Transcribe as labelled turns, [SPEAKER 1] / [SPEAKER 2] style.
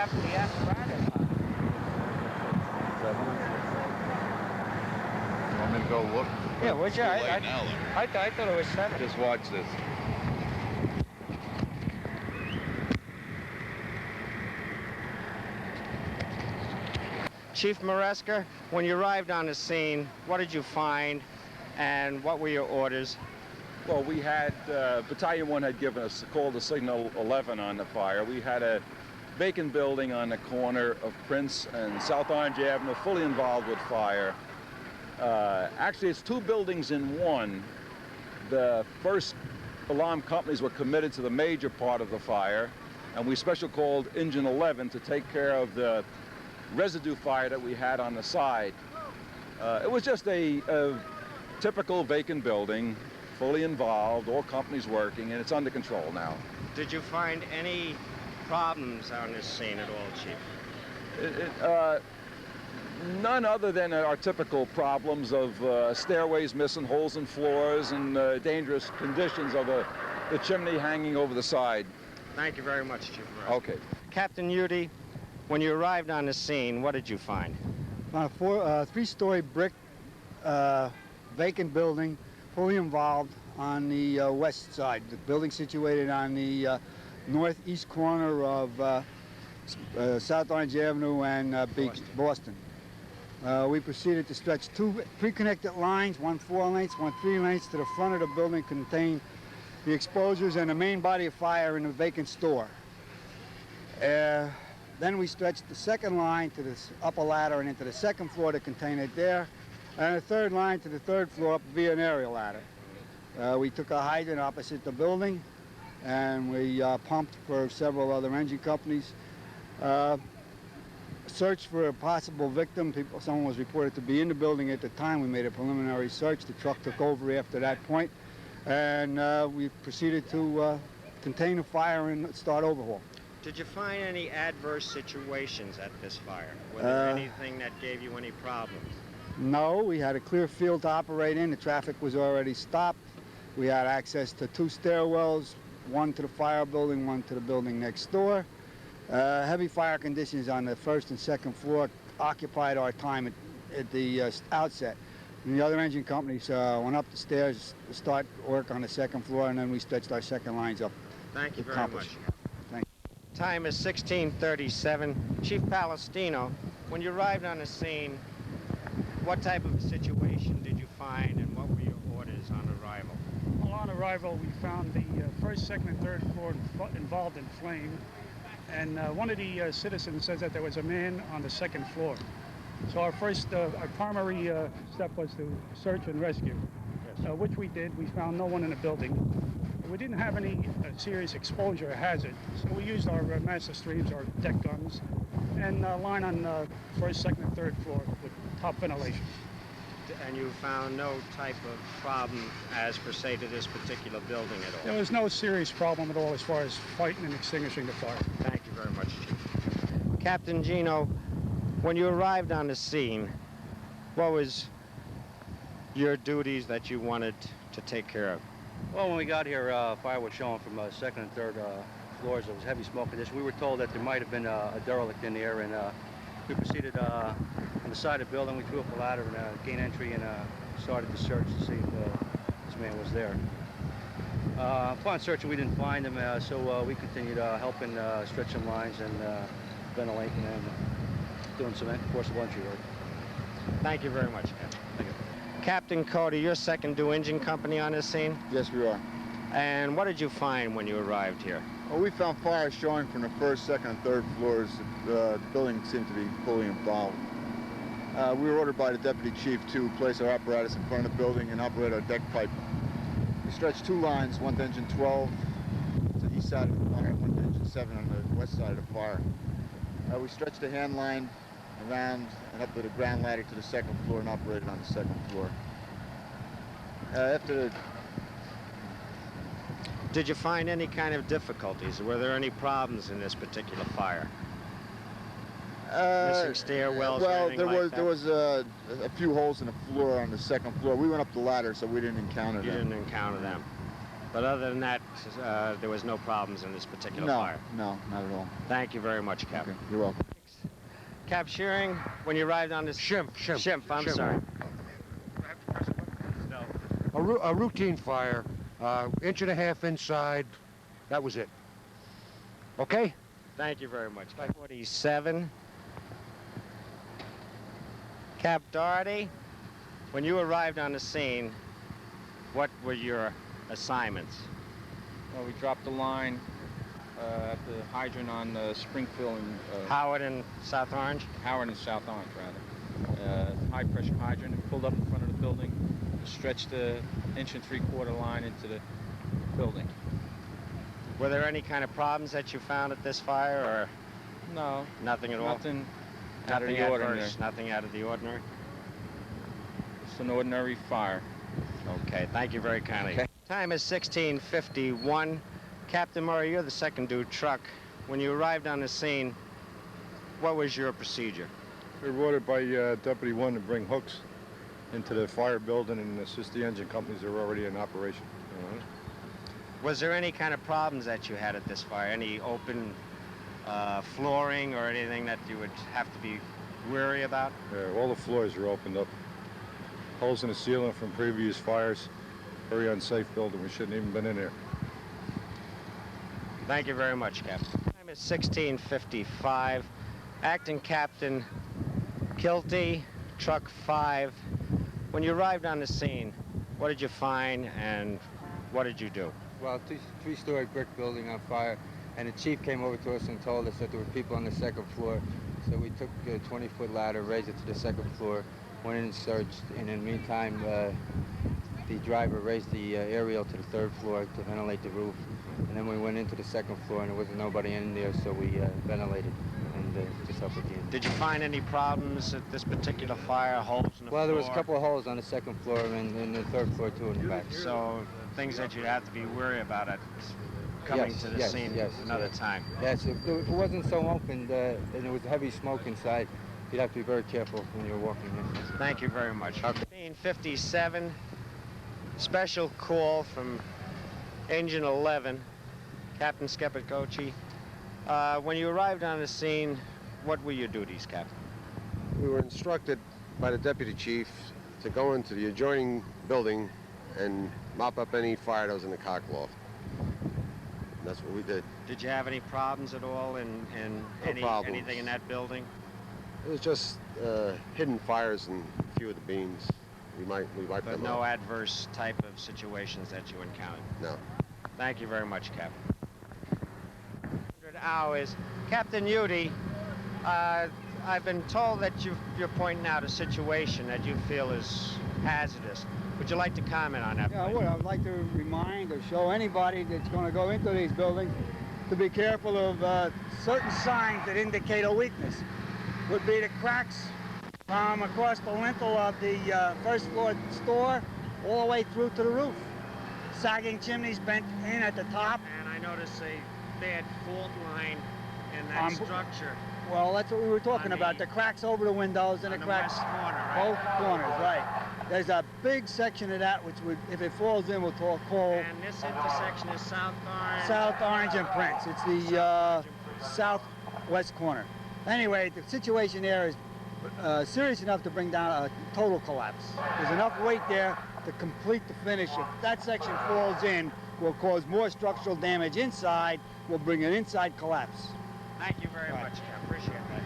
[SPEAKER 1] have the apparatus on.
[SPEAKER 2] You want me to go look?
[SPEAKER 1] Yeah, would you?
[SPEAKER 2] It's too late now, look.
[SPEAKER 1] I thought it was 7.
[SPEAKER 2] Just watch this.
[SPEAKER 1] Chief Maresca, when you arrived on the scene, what did you find and what were your orders?
[SPEAKER 3] Well, we had, Battalion 1 had given us, called the signal 11 on the fire. We had a vacant building on the corner of Prince and South Orange Avenue, fully involved with fire. Actually, it's 2 buildings in one. The first alarm companies were committed to the major part of the fire, and we special called Engine 11 to take care of the residue fire that we had on the side. It was just a typical vacant building, fully involved, all companies working, and it's under control now.
[SPEAKER 1] Did you find any problems on this scene at all, Chief?
[SPEAKER 3] None other than our typical problems of stairways missing, holes in floors, and dangerous conditions of the chimney hanging over the side.
[SPEAKER 1] Thank you very much, Chief Maresca.
[SPEAKER 3] Okay.
[SPEAKER 1] Captain Udy, when you arrived on the scene, what did you find?
[SPEAKER 4] On a 3-story brick vacant building, fully involved on the west side. The building situated on the northeast corner of South Orange Avenue and Boston. We proceeded to stretch 2 pre-connected lines, one 4 lengths, one 3 lengths, to the front of the building, contain the exposures and the main body of fire in a vacant store. Then we stretched the second line to this upper ladder and into the second floor to contain it there, and a third line to the 3rd floor up via an aerial ladder. We took a hydrant opposite the building, and we pumped for several other engine companies. Searched for a possible victim. Someone was reported to be in the building at the time. We made a preliminary search. The truck took over after that point, and we proceeded to contain the fire and start overhaul.
[SPEAKER 1] Did you find any adverse situations at this fire? Was there anything that gave you any problems?
[SPEAKER 4] No, we had a clear field to operate in. The traffic was already stopped. We had access to 2 stairwells, one to the fire building, one to the building next door. Heavy fire conditions on the 1st and 2nd floor occupied our time at the outset. And the other engine companies went up the stairs to start work on the 2nd floor, and then we stretched our second lines up.
[SPEAKER 1] Thank you very much.
[SPEAKER 4] Thank you.
[SPEAKER 1] Time is 16:37. Chief Palestino, when you arrived on the scene, what type of a situation did you find and what were your orders on arrival?
[SPEAKER 5] Well, on arrival, we found the 1st, 2nd, and 3rd floor involved in flame. And one of the citizens says that there was a man on the 2nd floor. So our primary step was to search and rescue, which we did. We found no one in the building. We didn't have any serious exposure or hazard, so we used our master streams, our deck guns, and line on the 1st, 2nd, and 3rd floor with top ventilation.
[SPEAKER 1] And you found no type of problem as per se to this particular building at all?
[SPEAKER 5] There was no serious problem at all as far as fighting and extinguishing the fire.
[SPEAKER 1] Thank you very much, Chief. Captain Gino, when you arrived on the scene, what was your duties that you wanted to take care of?
[SPEAKER 6] Well, when we got here, fire was showing from 2nd and 3rd floors. There was heavy smoke condition. We were told that there might have been a derelict in there, and we proceeded on the side of the building. We threw up a ladder and gained entry and started to search to see if this man was there. Upon searching, we didn't find him, so we continued helping stretch some lines and ventilating and doing some forcible entry work.
[SPEAKER 1] Thank you very much, Captain.
[SPEAKER 6] Thank you.
[SPEAKER 1] Captain Cody, you're second due engine company on this scene?
[SPEAKER 7] Yes, we are.
[SPEAKER 1] And what did you find when you arrived here?
[SPEAKER 7] Well, we found fire showing from the 1st, 2nd, and 3rd floors. The building seemed to be fully involved. We were ordered by the deputy chief to place our apparatus in front of the building and operate our deck pipe. We stretched 2 lines, one to engine 12 to the east side of the fire, and one to engine 7 on the west side of the fire. We stretched the hand line around and up to the ground ladder to the 2nd floor and operated on the 2nd floor.
[SPEAKER 1] Did you find any kind of difficulties? Were there any problems in this particular fire? Missing stairwells or anything like that?
[SPEAKER 7] There was a few holes in the floor on the 2nd floor. We went up the ladder, so we didn't encounter them.
[SPEAKER 1] You didn't encounter them. But other than that, there was no problems in this particular fire.
[SPEAKER 7] No, not at all.
[SPEAKER 1] Thank you very much, Cap.
[SPEAKER 7] Okay, you're welcome.
[SPEAKER 1] Cap Shearing, when you arrived on this...
[SPEAKER 2] Shimp.
[SPEAKER 1] I'm sorry.
[SPEAKER 2] A routine fire, inch and a half inside. That was it. Okay?
[SPEAKER 1] Thank you very much. 47. Cap Doherty, when you arrived on the scene, what were your assignments?
[SPEAKER 8] Well, we dropped the line at the hydrant on Springfield and
[SPEAKER 1] Howard and South Orange?
[SPEAKER 8] Howard and South Orange, rather. High pressure hydrant, and pulled up in front of the building, stretched the 1 3/4 line into the building.
[SPEAKER 1] Were there any kind of problems that you found at this fire, or
[SPEAKER 8] No,
[SPEAKER 1] nothing at all?
[SPEAKER 8] nothing out of
[SPEAKER 1] Nothing
[SPEAKER 8] the ordinary.
[SPEAKER 1] adverse, nothing out of the ordinary?
[SPEAKER 8] It's an ordinary fire.
[SPEAKER 1] Okay, thank you very kindly.
[SPEAKER 8] Okay.
[SPEAKER 1] Time is 16:51. Captain Murray, you're the second due truck. When you arrived on the scene, what was your procedure?
[SPEAKER 9] We were ordered by Deputy 1 to bring hooks into the fire building and assist the engine companies that were already in operation.
[SPEAKER 1] Was there any kind of problems that you had at this fire? Any open flooring or anything that you would have to be wary about?
[SPEAKER 9] All the floors were opened up. Holes in the ceiling from previous fires. Very unsafe building. We shouldn't even been in there.
[SPEAKER 1] Thank you very much, Captain. Time is 16:55. Acting Captain Kilty, Truck 5. When you arrived on the scene, what did you find and what did you do?
[SPEAKER 10] Well, three-story brick building on fire, and the chief came over to us and told us that there were people on the second floor. So we took a 20-foot ladder, raised it to the second floor, went in and searched. And in the meantime, the driver raised the aerial to the third floor to ventilate the roof. And then we went into the second floor, and there wasn't nobody in there, so we ventilated and just up at the end.
[SPEAKER 1] Did you find any problems at this particular fire, holes in the floor?
[SPEAKER 10] Well, there was a couple of holes on the second floor and in the third floor, too, in the back.
[SPEAKER 1] So things that you'd have to be wary about at coming to the scene another time.
[SPEAKER 10] Yes, if it wasn't so open and there was heavy smoke inside, you'd have to be very careful when you're walking in.
[SPEAKER 1] Thank you very much. 15:57, special call from Engine 11, Captain Skepikochi. When you arrived on the scene, what were your duties, Captain?
[SPEAKER 11] We were instructed by the deputy chief to go into the adjoining building and mop up any fire that was in the cock loft. And that's what we did.
[SPEAKER 1] Did you have any problems at all in anything in that building?
[SPEAKER 11] It was just hidden fires in a few of the beams. We wiped
[SPEAKER 1] But
[SPEAKER 11] them
[SPEAKER 1] no
[SPEAKER 11] out.
[SPEAKER 1] adverse type of situations that you encountered?
[SPEAKER 11] No.
[SPEAKER 1] Thank you very much, Captain. 100 hours. Captain Udy, I've been told that you're pointing out a situation that you feel is hazardous. Would you like to comment on that?
[SPEAKER 4] Yeah, I would. I would like to remind or show anybody that's going to go into these buildings to be careful of certain signs that indicate a weakness. Would be the cracks from across the lintel of the first floor store all the way through to the roof. Sagging chimneys bent in at the top.
[SPEAKER 1] And I notice a bad fault line in that structure.
[SPEAKER 4] Well, that's what we were talking about. The cracks over the windows and the cracks
[SPEAKER 1] west corner, right?
[SPEAKER 4] both corners, right. There's a big section of that which would, if it falls in, we'll call
[SPEAKER 1] And this intersection is
[SPEAKER 4] South Orange and Prince. It's the southwest corner. Anyway, the situation there is serious enough to bring down a total collapse. There's enough weight there to complete the finish. If that section falls in, will cause more structural damage inside, will bring an inside collapse.
[SPEAKER 1] Thank you very much, Cap. Appreciate that.